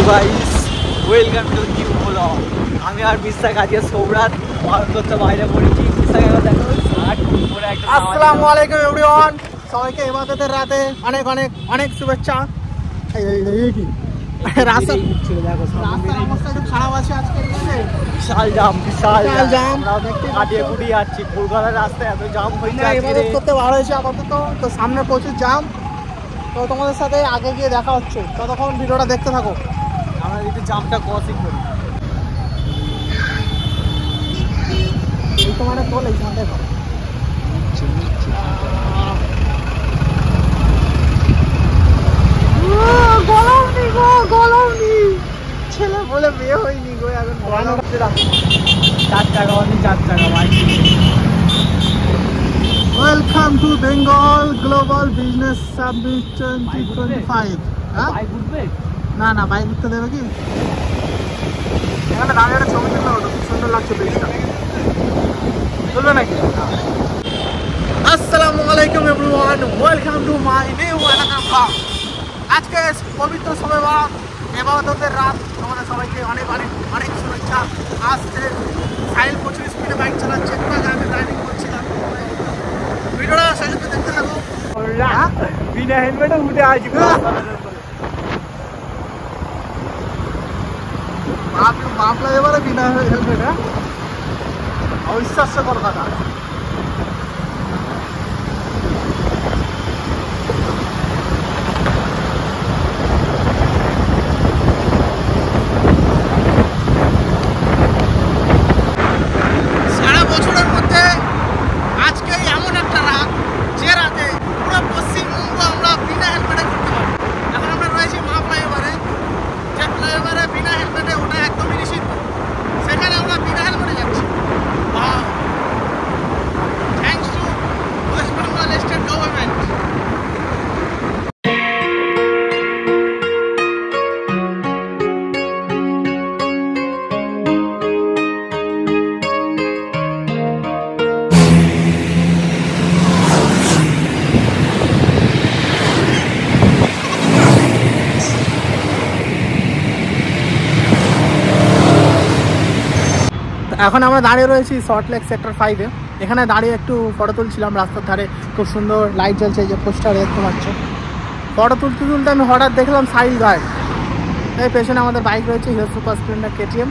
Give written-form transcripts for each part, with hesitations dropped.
Guys, welcome to new blog. আমি আর বিশ্বাস আজকে সৌরাত ভারতবর্ষের বাইরে পড়েছি। আসসালামু আলাইকুম এভরিওয়ান, সবাইকে ইবাদতের রাতে অনেক অনেক অনেক শুভেচ্ছা। রাস্তার অবস্থা একটু খারাপ আছে আজকে, বিশাল জাম কাটিয়ে কুটিয়ে যাচ্ছি। কলকাতার রাস্তায় এত জাম হয়েছে, ইবাদত করতে ভালো হয়েছে আপাতত। তো সামনে প্রচুর জাম, তো তোমাদের সাথে আগে গিয়ে দেখা হচ্ছে, ততক্ষণ ভিডিওটা দেখতে থাকো। আমরা একটু জামটা ক্রসিং করি। এই তোমার তোল, এই তোমার দেখো গরম নি ছেলে বলে বিয়ে হয়নি গো এখন। 4 টাকা মানে 4 টাকা ভাই। Welcome to Bengal global business summit 2025। Bike উঠবে না না, বাইক উঠতে দেবে কি? এখানে দাঁড়িয়ে একটা ছবি তুলতে হতো, খুব সুন্দর লাগছে ব্রিজটা। তুলবে নাকি? আসসালামু আলাইকুম everyone, welcome to my new another blog. আজকে পবিত্র শবে-বরাত, ইবাদতের রাত। তোমাদের সবাইকে অনেক অনেক অনেক শুভেচ্ছা। আসছে সাহিল প্রচুর স্পিডে বাইক চালাচ্ছে, একটু আগে আমি ড্রাইভিং করছিলাম। ভিডিওটা শেষ অবধি দেখতে থাকো। বিনা হেলমেটে উঠে আসবে। বাপলা এবারে বিনা হেলমেট, অবিশ্বাস্যকর কথা। সারা বছরের মধ্যে আজকে এমন একটা রাত, যে রাতে পুরো পশ্চিমবঙ্গ আমরা বিনা হেলমেটে ঘুরতে পারি। এখন আমরা রয়েছি মা ফ্লাইওভারে, যে ফ্লাইওভারে বিনা হেলমেটে ওটা একদমই নিষিদ্ধ, সেখানে আমরা বিনা হেলমেটে যাচ্ছি। Thanks to West Bengal state government. এখন আমরা দাঁড়িয়ে রয়েছি সল্টলেক সেক্টর 5-এ। এখানে দাঁড়িয়ে একটু ফটো তুলছিলাম রাস্তার ধারে। খুব সুন্দর লাইট জ্বলছে, যে পোস্টার দেখতে পাচ্ছ। ফটো তুলতে তুলতে আমি হঠাৎ দেখলাম সাহিল গার্ড। এই পেছনে আমাদের বাইক রয়েছে, হিরো সুপার স্প্লেন্ডার KTM।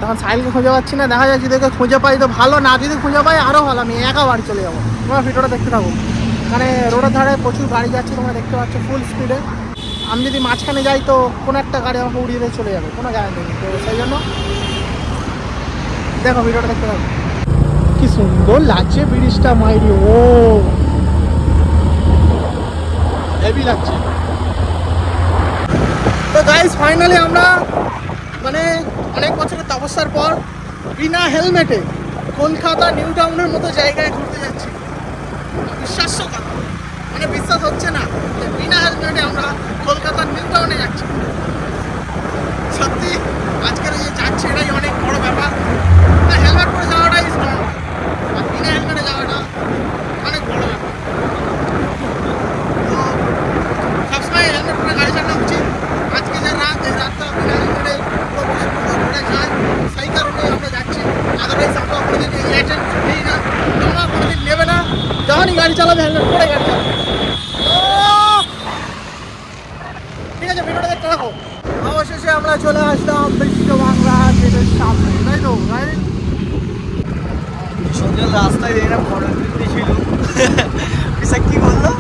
তখন সাহিলকে খুঁজে পাচ্ছি না, দেখা যাচ্ছে দেখে খুঁজে পাই তো ভালো, না যদি খুঁজে পাই আরও ভালো, আমি একা বাড়ি চলে যাবো। তোমরা ভিডিওটা দেখতে থাকো। এখানে রোডের ধারে প্রচুর গাড়ি যাচ্ছে, তোমরা দেখতে পাচ্ছ ফুল স্পিডে। আমি যদি মাঝখানে যাই তো কোনো একটা গাড়ি আমাকে উড়িয়ে দিয়ে চলে যাবে, কোনো গ্যারান্টি নেই। তো সেই জন্য দেখো ভিডিওটা দেখতে থাকো। কি সুন্দর লাগছে ব্রিজটা, মাইরি ও হেভি লাগছে। তো গাইস, ফাইনালি আমরা মানে অনেক বছরের তপস্যার পর বিনা হেলমেটে কলকাতা নিউ টাউনের মতো জায়গায় ঘুরতে যাচ্ছি। বিশ্বাস্য কথা, মানে বিশ্বাস হচ্ছে না যে বিনা হেলমেটে আমরা কলকাতার নিউ টাউনে যাচ্ছি। সত্যি আজকের যে যাচ্ছি এটাই অনেক বড় ব্যাপার। হেলমেট পরে যাওয়াটাই স্মরণ, আর বিনা হেলমেটে যাওয়াটা অনেক বড় ব্যাপার। তো সবসময় হেলমেট পরে গাড়ি চালানো উচিত। আজকে যে রাত, এই রাতটা বিনা হেলমেটে ঘুরে যায়, সেই কারণে আমরা যাচ্ছি। আদারওয়াইজ আমরা কোনোদিন এই লাইসেন্স নিই না, তোমরা কোনোদিন নেবে না। যখনই গাড়ি চালাবে হেলমেট পরে গাড়ি চালাবে। ঠিক আছে, ভিডিওটা দেখতে রাখো। অবশেষে আমরা চলে আসলাম বিশ্ব বাংলা গেটের সামনে, তাই তো? সন্ধ্যে রাস্তায় এরকম ফটো তুলতে ছিল। বিশাখ কি বললো?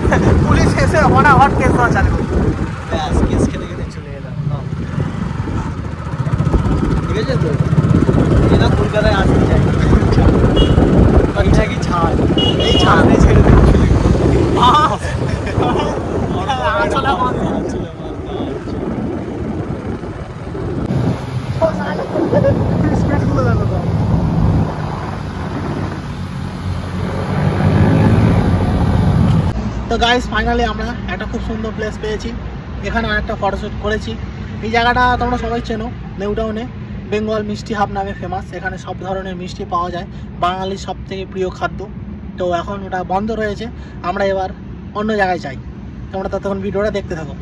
পুলিশ এসে হট কেস দেওয়া চালু করলো। ব্যাস, কেস খেতে খেতে চলে গেলাম। ঠিক আছে, তো এরা কলকাতায় আসতে চাই। কি ছাড়, এই ছাড়ে ছেড়ে দেবো। তো গাইস, ফাইনালি আমরা একটা খুব সুন্দর প্লেস পেয়েছি। এখানে অনেকটা ফটোশ্যুট করেছি। এই জায়গাটা তোমরা সবাই চেনো, নিউ টাউনে বেঙ্গল মিষ্টি হাব নামে ফেমাস। এখানে সব ধরনের মিষ্টি পাওয়া যায়, বাঙালির সব থেকে প্রিয় খাদ্য। তো এখন ওটা বন্ধ রয়েছে, আমরা এবার অন্য জায়গায় যাই। তোমরা ততক্ষণ ভিডিওটা দেখতে থাকো।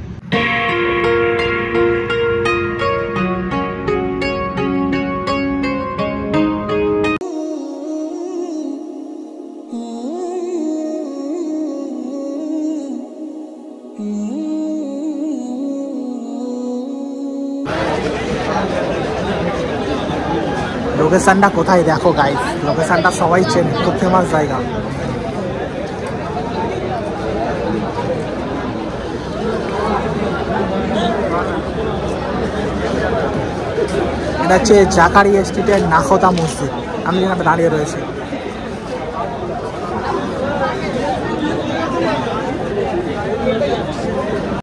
লোকেশনটা কোথায় দেখো গাইস, লোকেশনটা সবাই চেনে, খুব ফেমাস জায়গা। এটা হচ্ছে জাকারিয়া স্ট্রিটের নাখোদা মসজিদ, আমি যেখানে দাঁড়িয়ে রয়েছি।